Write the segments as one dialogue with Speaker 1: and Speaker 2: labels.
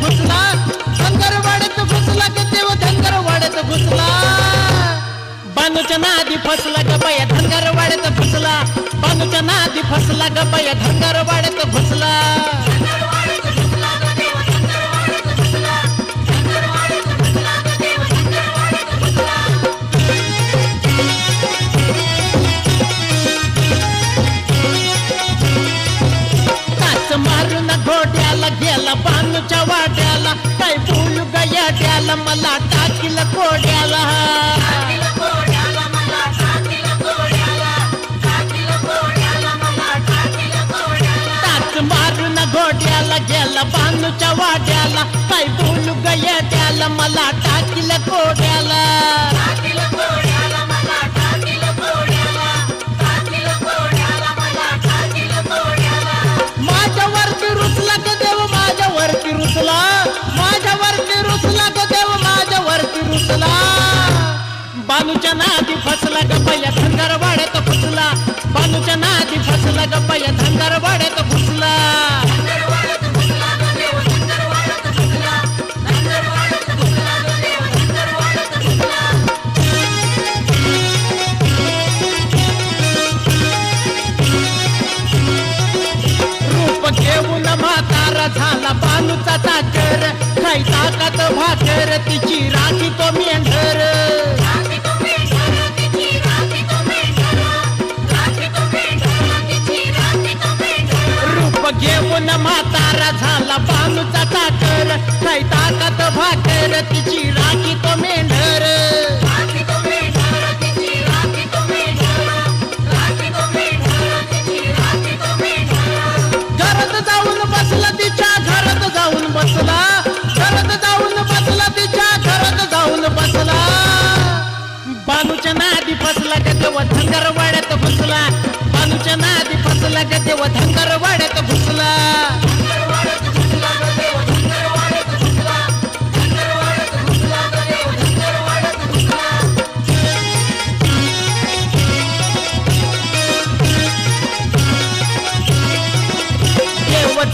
Speaker 1: घुसला, धनगरवाड्यात घुसला ग देव धनगरवाड्यात घुसला. बानूच्या नादी फसला ग बाया धनगरवाड्यात घुसला, बानूच्या नादी फसला ग बाया धनगरवाड्यात घुसला. मारून घोड्याला गेला बानूच्या वाड्याला, काय बोलू गयाड्याला मला टाकील कोड्याला. टाच मारून घोड्याला गेला बानूच्या वाड्याला, काय बोलू गयाड्याला मला टाकील कोड्याला. माझ्यावरती रुसला ग देव माझ्यावरती रुसला, माझ्यावरती रुसला ग देव माझ्यावरती रुसला. बानूच्या नादी फसला ग बाया धनगरवाड्यात घुसला, बानूच्या नादी फसला ग बाया धनगरवाड्यात घुसला. घेऊन म्हातारा झाला बानूचा चाकर, खाई ताकात भाकर तिची राखी तो मेंढर. रूप घेऊन म्हातारा झाला बानूचा चाकर, खाई ताकात भाकर तिची राखी तो मेंढर. बसला तिच्या घरात जाऊन बसला, घरात जाऊन बसला तिच्या घरात जाऊन बसला. बानूच्या नादी फसला ग देव धनगरवाड्यात घुसला, बानूच्या नादी फसला ग देव धनगरवाड्यात घुसला.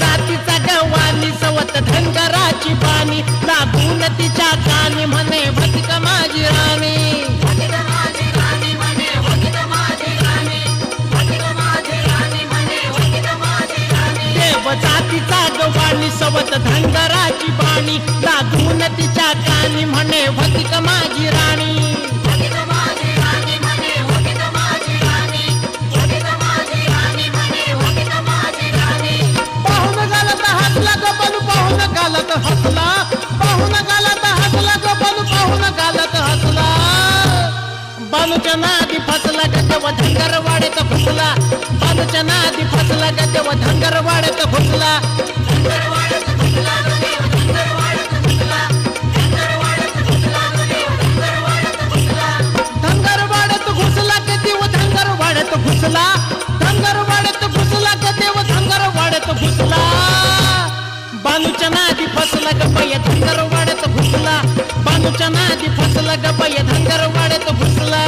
Speaker 1: जातीचा गवानी सवत धनगराची बाणी, लागून तिच्या कानी म्हणे भतिक माझी राणी. देव जातीचा गवानी सवत धनगराची बाणी, लागून तिच्या कानी म्हणे भतिक माझी राणी. गालत हसला, पाहून गालत हसला ग बानू पाहून गालत हसला. बानूच्या नादी फसला ग देव धनगरवाड्यात घुसला, बानूच्या नादी फसला ग देव धनगरवाड्यात घुसला. धनगरवाड्यात घुसला ग देव धनगरवाड्यात घुसला, धनगरवाड्यात घुसला ग देव धनगरवाड्यात घुसला. बानूच्या नादी फसला ग बाया धनगरवाड्यात घुसला, बानूच्या नादी फसला ग बाया धनगरवाड्यात घुसला.